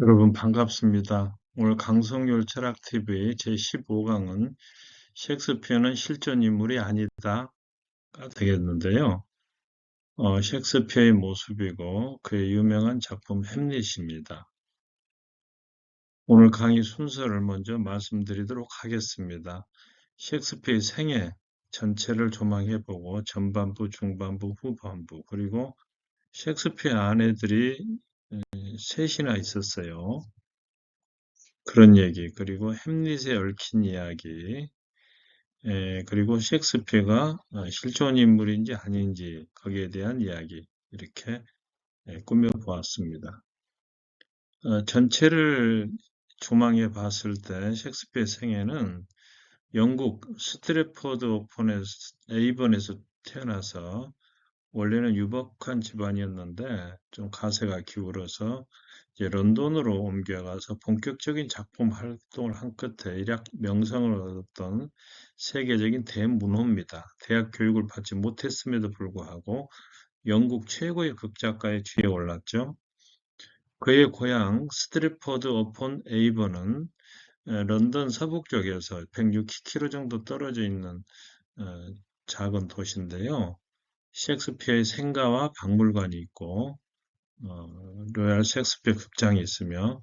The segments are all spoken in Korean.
여러분 반갑습니다. 오늘 강성률 철학TV 제15강은 셰익스피어는 실존 인물이 아니다가 되겠는데요. 셰익스피어의 모습이고 그의 유명한 작품 햄릿입니다. 오늘 강의 순서를 먼저 말씀드리도록 하겠습니다. 셰익스피어의 생애 전체를 조망해보고 전반부, 중반부, 후반부 그리고 셰익스피어 아내들이 셋이나 있었어요. 그런 얘기, 그리고 햄릿에 얽힌 이야기, 그리고 셰익스피어가 실존 인물인지 아닌지 거기에 대한 이야기 이렇게 꾸며보았습니다. 전체를 조망해 봤을 때 셰익스피어 생애는 영국 스트래포드 에이번에서 태어나서 원래는 유복한 집안이었는데 좀 가세가 기울어서 이제 런던으로 옮겨가서 본격적인 작품 활동을 한 끝에 일약 명성을 얻었던 세계적인 대문호입니다. 대학 교육을 받지 못했음에도 불구하고 영국 최고의 극작가의 뒤에 올랐죠. 그의 고향 스트래포드 어폰 에이번은 런던 서북 쪽에서 160km 정도 떨어져 있는 어, 작은 도시인데요. 셰익스피어의 생가와 박물관이 있고 로얄 셰익스피어 극장이 있으며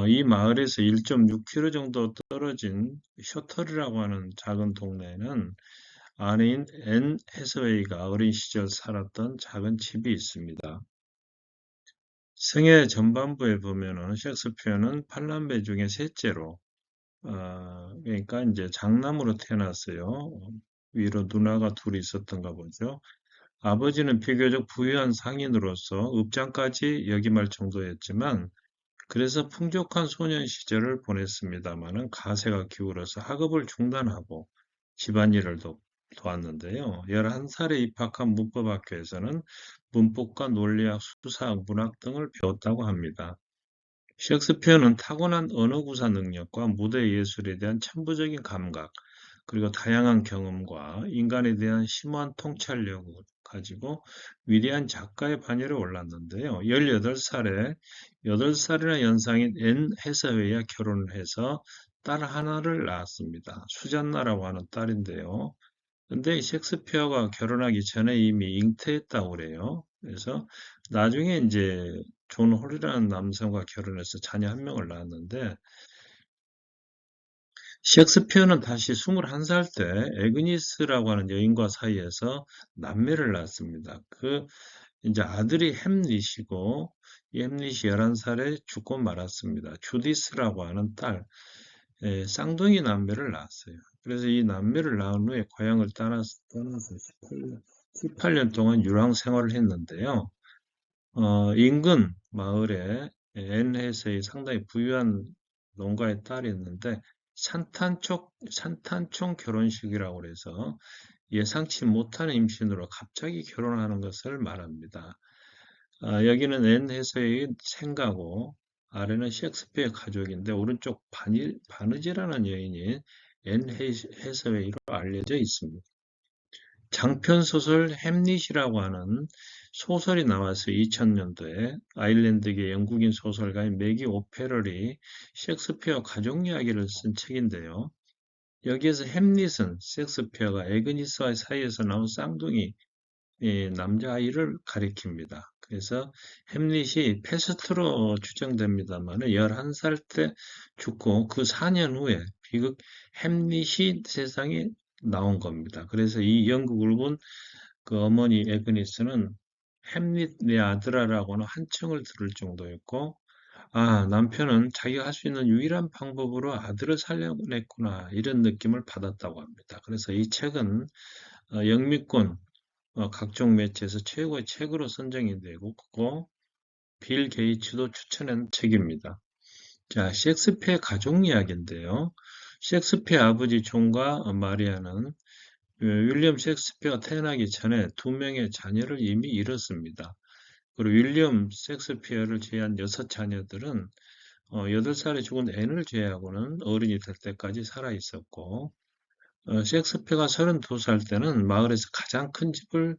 이 마을에서 1.6km 정도 떨어진 셔터리라고 하는 작은 동네에는 아내인 앤 해서웨이가 어린 시절 살았던 작은 집이 있습니다. 생애 전반부에 보면은 셰익스피어는 8남매 중에 셋째로 그러니까 이제 장남으로 태어났어요. 위로 누나가 둘이 있었던가 보죠. 아버지는 비교적 부유한 상인으로서 읍장까지 역임할 정도였지만 그래서 풍족한 소년 시절을 보냈습니다마는 가세가 기울어서 학업을 중단하고 집안일을 도왔는데요. 11살에 입학한 문법학교에서는 문법과 논리학, 수사학, 문학 등을 배웠다고 합니다. 셰익스피어는 타고난 언어 구사 능력과 무대 예술에 대한 천부적인 감각, 그리고 다양한 경험과 인간에 대한 심오한 통찰력을 가지고 위대한 작가의 반열에 올랐는데요. 18살에 8살이나 연상인 앤 해서웨이와 결혼을 해서 딸 하나를 낳았습니다. 수잔나라고 하는 딸인데요. 근데 셰익스피어가 결혼하기 전에 이미 잉태했다고 그래요. 그래서 나중에 이제 존 홀이라는 남성과 결혼해서 자녀 한 명을 낳았는데 셰익스피어는 다시 21살 때 애그니스라고 하는 여인과 사이에서 남매를 낳았습니다. 이제 아들이 햄릿이고 이 햄릿이 11살에 죽고 말았습니다. 주디스라고 하는 딸, 쌍둥이 남매를 낳았어요. 그래서 이 남매를 낳은 후에 고향을 떠나서 18년 동안 유랑 생활을 했는데요. 인근 마을에 앤헤스의 상당히 부유한 농가의 딸이 있는데 산탄총 결혼식이라고 해서 예상치 못한 임신으로 갑자기 결혼하는 것을 말합니다. 여기는 앤헤스의 생가고 아래는 셰익스피어 가족인데 오른쪽 바느지라는 여인이 앤 해서웨이로 알려져 있습니다. 장편소설 햄릿이라고 하는 소설이 나왔어요. 2000년도에 아일랜드계 영국인 소설가인 매기 오페럴이 셰익스피어 가족 이야기를 쓴 책인데요. 여기에서 햄릿은 셰익스피어가 애그니스와의 사이에서 나온 쌍둥이 남자아이를 가리킵니다. 그래서 햄릿이 패스트로 추정됩니다만 11살 때 죽고 그 4년 후에 비극 햄릿이 세상에 나온 겁니다. 그래서 이 연극을 본 그 어머니 애그니스는 햄릿 내 아들아라고는 한청을 들을 정도였고 남편은 자기가 할 수 있는 유일한 방법으로 아들을 살려냈구나 이런 느낌을 받았다고 합니다. 그래서 이 책은 영미권 각종 매체에서 최고의 책으로 선정이 되고 빌 게이츠도 추천한 책입니다. 자, 셰익스피어 가족 이야기인데요. 셰익스피어 아버지 존과 마리아는 윌리엄 셰익스피어가 태어나기 전에 2명의 자녀를 이미 잃었습니다. 그리고 윌리엄 셰익스피어를 제외한 6자녀들은 8살에 죽은 앤을 제외하고는 어른이 될 때까지 살아 있었고 셰익스피어가 32살 때는 마을에서 가장 큰 집을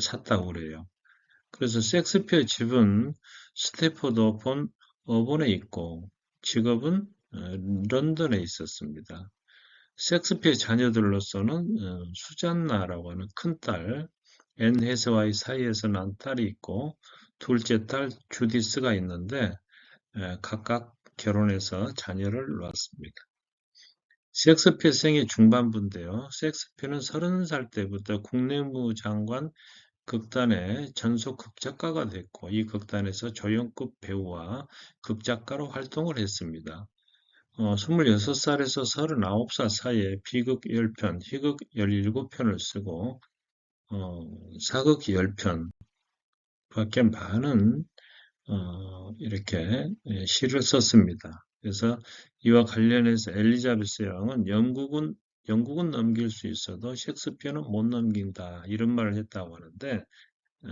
샀다고 그래요. 그래서 셰익스피어 집은 스태포드 본 어본에 있고 직업은 런던에 있었습니다. 셰익스피어의 자녀들로서는 수잔나라고 하는 큰딸 앤 해서와의 사이에서 난 딸이 있고 둘째 딸 주디스가 있는데 각각 결혼해서 자녀를 낳았습니다. 셰익스피어 생애 중반부인데요. 셰익스피어는 30살 때부터 국내무 장관 극단의 전속 극작가가 됐고 이 극단에서 조연급 배우와 극작가로 활동을 했습니다. 26살에서 39살 사이에 비극 10편, 희극 17편을 쓰고 사극 10편 밖에 많은 이렇게 시를 썼습니다. 그래서 이와 관련해서 엘리자베스 여왕은 영국은 넘길 수 있어도 셰익스피어는 못 넘긴다 이런 말을 했다고 하는데 어,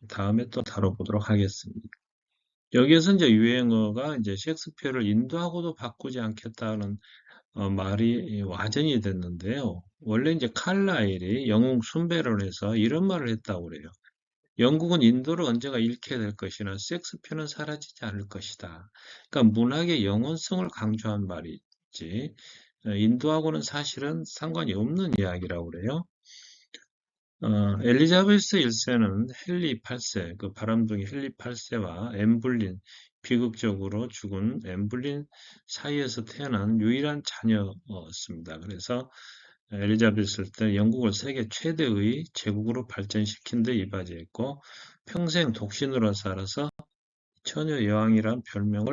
다음에 또 다뤄보도록 하겠습니다. 여기에서 이제 유행어가 이제 셰익스피어를 인도하고도 바꾸지 않겠다는 말이 와전이 됐는데요. 원래 이제 칼라일이 영웅 순배론에서 이런 말을 했다고 그래요. 영국은 인도를 언제가 잃게 될 것이나 셰익스피어는 사라지지 않을 것이다. 그러니까 문학의 영원성을 강조한 말이지. 인도하고는 사실은 상관이 없는 이야기라고 그래요. 엘리자베스 1세는 헨리 8세, 그 바람둥이 헨리 8세와 엠블린, 비극적으로 죽은 엠블린 사이에서 태어난 유일한 자녀였습니다. 그래서 엘리자베스 때 영국을 세계 최대의 제국으로 발전시킨 데 이바지했고 평생 독신으로 살아서 처녀 여왕이란 별명을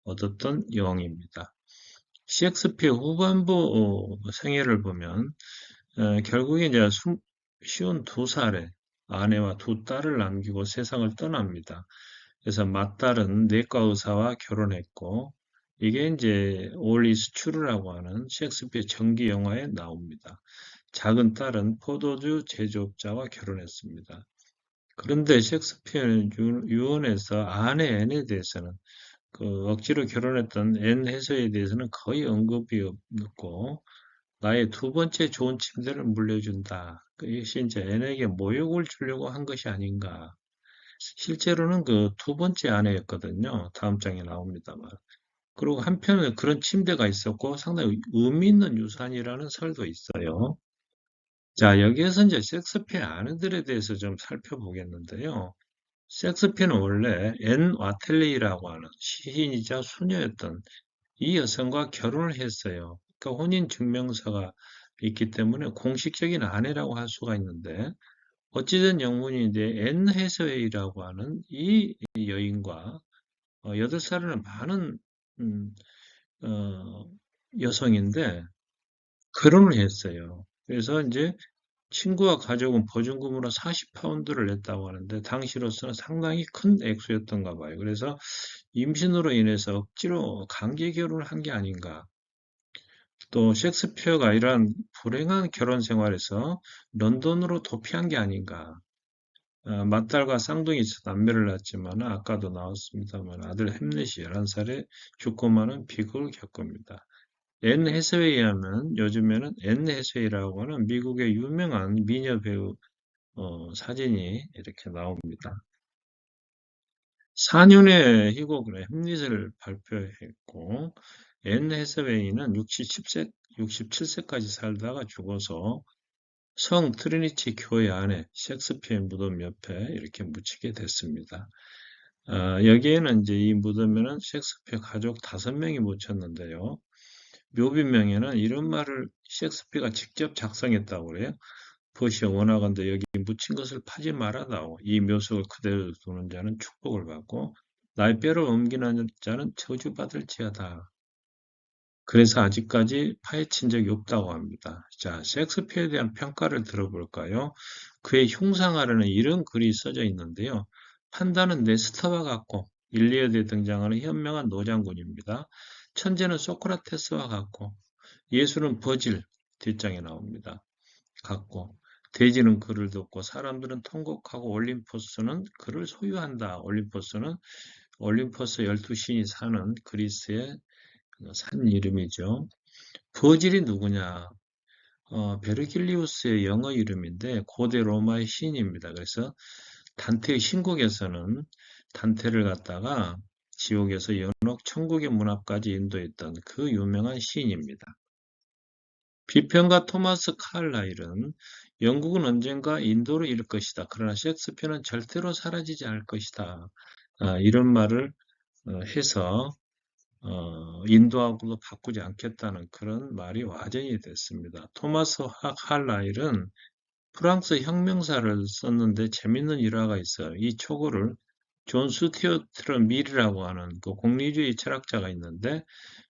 얻었던 여왕입니다. 셰익스피어 후반부 생애를 보면 결국에 이제 52살에 아내와 두 딸을 남기고 세상을 떠납니다. 그래서 맏딸은 내과 의사와 결혼했고 이게 이제 All is True라고 하는 셰익스피어 전기 영화에 나옵니다. 작은 딸은 포도주 제조업자와 결혼했습니다. 그런데 셰익스피어는 유언에서 아내 앤에 대해서는 그 억지로 결혼했던 앤 해서에 대해서는 거의 언급이 없고 나의 두 번째 좋은 침대를 물려준다. 이것이 이제 앤에게 모욕을 주려고 한 것이 아닌가. 실제로는 그 두 번째 아내였거든요. 다음 장에 나옵니다만. 그리고 한편에 그런 침대가 있었고 상당히 의미 있는 유산이라는 설도 있어요. 자, 여기에서 이제 셰익스피어 아내들에 대해서 좀 살펴보겠는데요. 셰익스피어는 원래 앤 와텔리라고 하는 시인이자 수녀였던 이 여성과 결혼을 했어요. 그러니까 혼인 증명서가 있기 때문에 공식적인 아내라고 할 수가 있는데 어찌된 영문인데 앤 해서웨이라고 하는 이 여인과 8살이나 많은 음, 어, 여성인데 결혼을 했어요. 그래서 이제 친구와 가족은 보증금으로 40파운드를 냈다고 하는데 당시로서는 상당히 큰 액수였던가 봐요. 그래서 임신으로 인해서 억지로 강제 결혼을 한 게 아닌가. 또 셰익스피어가 이러한 불행한 결혼 생활에서 런던으로 도피한 게 아닌가. 맏딸과 쌍둥이 남매를 낳았지만 아까도 나왔습니다만 아들 햄릿이 11살에 죽고 마는 비극을 겪습니다. 앤 해서웨이는 요즘에는 앤 해서웨이라고 하는 미국의 유명한 미녀 배우 사진이 이렇게 나옵니다. 4년의 희곡을 햄릿을 발표했고 앤 해서웨이는 67세까지 살다가 죽어서 성 트리니티 교회 안에 셰익스피어 무덤 옆에 이렇게 묻히게 됐습니다. 여기에는 이제 이 무덤에는 셰익스피어 가족 5명이 묻혔는데요. 묘비명에는 이런 말을 셰익스피어가 직접 작성했다고 그래요. 보시오 원하건대 여기 묻힌 것을 파지 말아다오. 이 묘석을 그대로 두는 자는 축복을 받고 나의 뼈를 옮기는 자는 저주받을지어다. 그래서 아직까지 파헤친 적이 없다고 합니다. 자, 셰익스피어에 대한 평가를 들어볼까요? 그의 흉상하려는 이런 글이 써져 있는데요. 판다는 네스터와 같고 일리아드에 등장하는 현명한 노장군입니다. 천재는 소크라테스와 같고 예수는 버질 뒷장에 나옵니다. 같고 돼지는 그를 돕고 사람들은 통곡하고 올림포스는 그를 소유한다. 올림포스 12신이 사는 그리스의 산 이름이죠. 버질이 누구냐? 베르길리우스의 영어 이름인데 고대 로마의 시인입니다. 그래서 단테의 신곡에서는 단테를 갖다가 지옥에서 연옥 천국의 문 앞까지 인도했던 그 유명한 시인입니다. 비평가 토마스 칼라일은 영국은 언젠가 인도로 이를 것이다. 그러나 셰익스피어는 절대로 사라지지 않을 것이다. 이런 말을 해서 인도하고도 바꾸지 않겠다는 그런 말이 와전이 됐습니다. 토마스 칼라일은 프랑스 혁명사를 썼는데 재밌는 일화가 있어요. 이 초고를 존 스튜어트 밀이라고 하는 그 공리주의 철학자가 있는데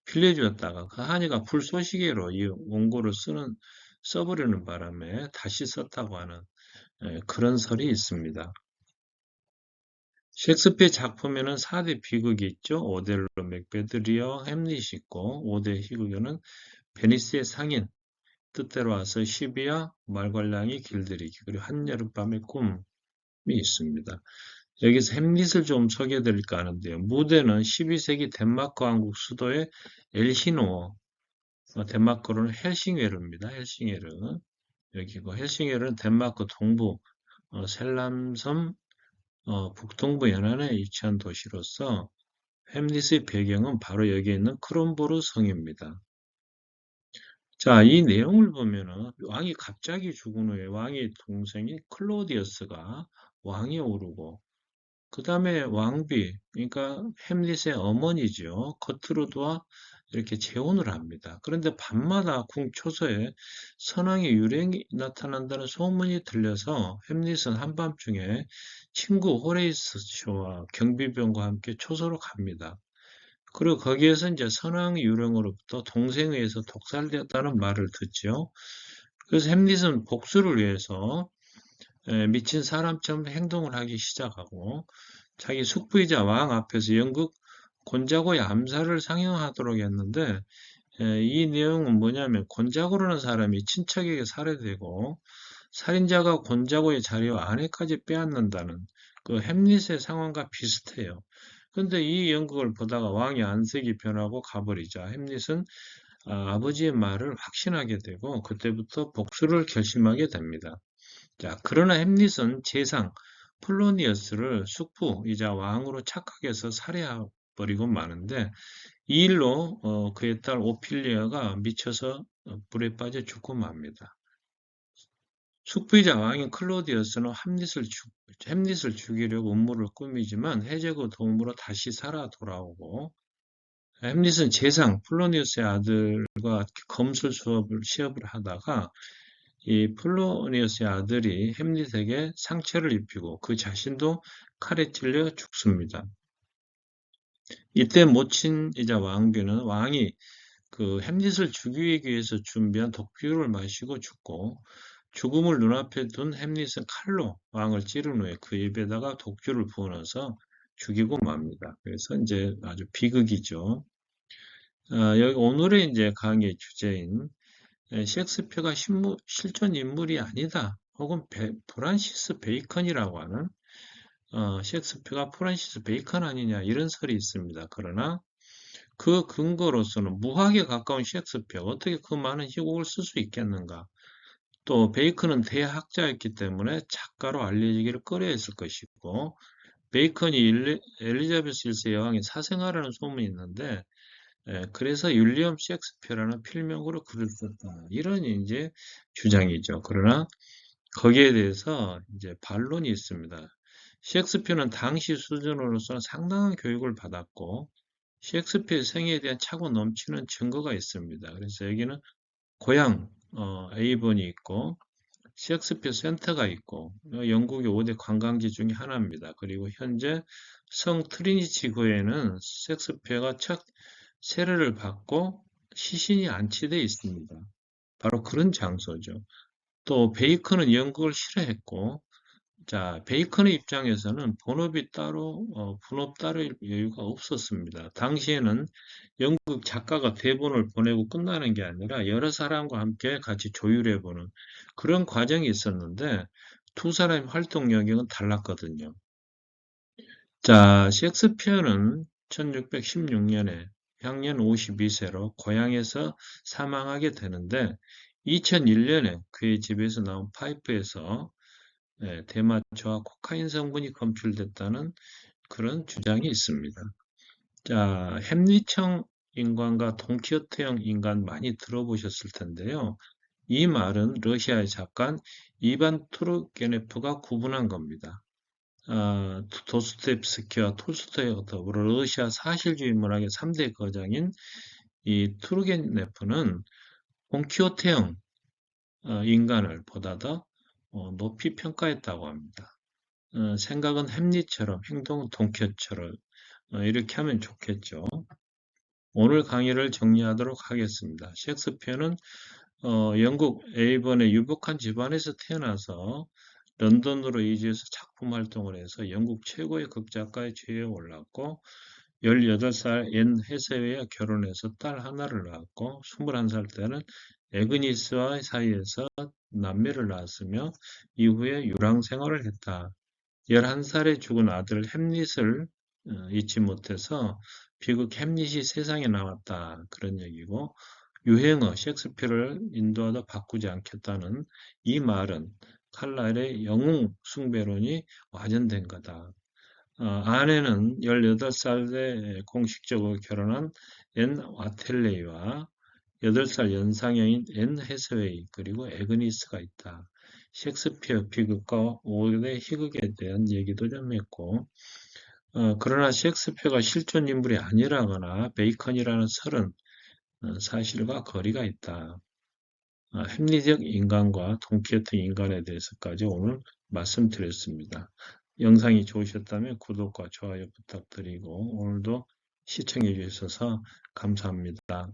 빌려주었다가 그 한이가 불쏘시개로 이 원고를 써버리는 바람에 다시 썼다고 하는 그런 설이 있습니다. 셰익스피어 작품에는 4대 비극이 있죠. 오델로, 맥베드, 리어, 햄릿이 있고 5대 희극에는 베니스의 상인, 뜻대로 와서 시비야, 말괄량이 길들이기, 그리고 한여름밤의 꿈이 있습니다. 여기서 햄릿을 좀 소개해드릴까 하는데요. 무대는 12세기 덴마크 왕국 수도의 엘시노어, 덴마크로는 헬싱웨르입니다. 헬싱웨르. 여기고 헬싱웨르는 덴마크 동부 셀람섬 북동부 연안에 위치한 도시로서 햄릿의 배경은 바로 여기에 있는 크롬보르 성입니다. 자, 이 내용을 보면은 왕이 갑자기 죽은 후에 왕의 동생인 클로디어스가 왕에 오르고 그 다음에 왕비, 그러니까 햄릿의 어머니죠. 거트루드와 이렇게 재혼을 합니다. 그런데 밤마다 궁 초소에 선왕의 유령이 나타난다는 소문이 들려서 햄릿은 한밤중에 친구 호레이스와 경비병과 함께 초소로 갑니다. 그리고 거기에서 이제 선왕 유령으로부터 동생에 의해서 독살되었다는 말을 듣죠. 그래서 햄릿은 복수를 위해서 미친 사람처럼 행동을 하기 시작하고 자기 숙부이자 왕 앞에서 영국 곤자고의 암살을 상영하도록 했는데 이 내용은 뭐냐면 곤자고라는 사람이 친척에게 살해되고 살인자가 곤자고의 자리와 아내까지 빼앗는다는 그 햄릿의 상황과 비슷해요. 그런데 이 연극을 보다가 왕의 안색이 변하고 가버리자 햄릿은 아버지의 말을 확신하게 되고 그때부터 복수를 결심하게 됩니다. 자, 그러나 햄릿은 재상 폴로니어스를 숙부이자 왕으로 착각해서 살해해버리고 마는데 이 일로 그의 딸 오피리아가 미쳐서 불에 빠져 죽고 맙니다. 숙부이자 왕인 클로디어스는 햄릿을 죽이려고 음모를 꾸미지만 해제고 도움으로 다시 살아 돌아오고 햄릿은 재상 폴로니어스의 아들과 검술 시합을 하다가 이 폴로니어스의 아들이 햄릿에게 상처를 입히고 그 자신도 칼에 찔려 죽습니다. 이때 모친이자 왕비는 왕이 그 햄릿을 죽이기 위해서 준비한 독주를 마시고 죽고 죽음을 눈앞에 둔 햄릿은 칼로 왕을 찌른 후에 그 입에다가 독주를 부어넣어서 죽이고 맙니다. 그래서 이제 아주 비극이죠. 여기 오늘의 이제 강의 주제인 셰익스피어가 실존 인물이 아니다. 혹은 프란시스 베이컨이라고 하는 셰익스피어가 프란시스 베이컨 아니냐 이런 설이 있습니다. 그러나 그 근거로서는 무학에 가까운 셰익스피어가 어떻게 그 많은 희곡을 쓸 수 있겠는가? 또 베이컨은 대학자였기 때문에 작가로 알려지기를 꺼려했을 것이고 베이컨이 엘리자베스 1세 여왕의 사생아라는 소문이 있는데 그래서 윌리엄 셰익스피어라는 필명으로 글을 썼다. 이런 이제 주장이죠. 그러나 거기에 대해서 이제 반론이 있습니다. 셰익스피어는 당시 수준으로서는 상당한 교육을 받았고 셰익스피어의 생애에 대한 차고 넘치는 증거가 있습니다. 그래서 여기는 고향 에이번이 있고 셰익스피어 센터가 있고 영국의 5대 관광지 중에 하나입니다. 그리고 현재 성 트리니티 교회는 셰익스피어가 첫 세례를 받고 시신이 안치되어 있습니다. 바로 그런 장소죠. 또 베이컨은 연극을 싫어했고 자, 베이컨의 입장에서는 본업 따를 여유가 없었습니다. 당시에는 연극 작가가 대본을 보내고 끝나는 게 아니라 여러 사람과 함께 같이 조율해보는 그런 과정이 있었는데 두 사람의 활동 영역은 달랐거든요. 자, 셰익스피어는 1616년에 향년 52세로 고향에서 사망하게 되는데 2001년에 그의 집에서 나온 파이프에서 대마초와 코카인 성분이 검출됐다는 그런 주장이 있습니다. 자, 햄리청 인간과 돈키호테형 인간 많이 들어보셨을 텐데요. 이 말은 러시아의 작가 이반 투르게네프가 구분한 겁니다. 도스토옙스키와 톨스토이와 더불어 러시아 사실주의 문학의 3대 거장인 이 투르게네프는 돈키호테형 인간을 보다 더 높이 평가했다고 합니다. 생각은 햄릿처럼, 행동은 돈키호테처럼 이렇게 하면 좋겠죠. 오늘 강의를 정리하도록 하겠습니다. 셰익스피어는 영국 에이번의 유복한 집안에서 태어나서 런던으로 이주해서 작품 활동을 해서 영국 최고의 극작가의 지위에 올랐고 18살 앤 해서웨이와 결혼해서 딸 하나를 낳았고 21살 때는 애그니스와 사이에서 남매를 낳았으며 이후에 유랑 생활을 했다. 11살에 죽은 아들 햄릿을 잊지 못해서 비극 햄릿이 세상에 나왔다. 그런 얘기고 유행어 셰익스피어를 인도하다 바꾸지 않겠다는 이 말은 칼날의 영웅 숭배론이 와전된 거다. 아내는 18살에 공식적으로 결혼한 앤 와텔레이와 8살 연상형인 앤 해서웨이 그리고 애그니스가 있다. 셰익스피어 비극과 5대 희극에 대한 얘기도 좀 했고 그러나 셰익스피어가 실존 인물이 아니라거나 베이컨이라는 설은 사실과 거리가 있다. 합리적 인간과 돈키호테 인간에 대해서까지 오늘 말씀드렸습니다. 영상이 좋으셨다면 구독과 좋아요 부탁드리고 오늘도 시청해 주셔서 감사합니다.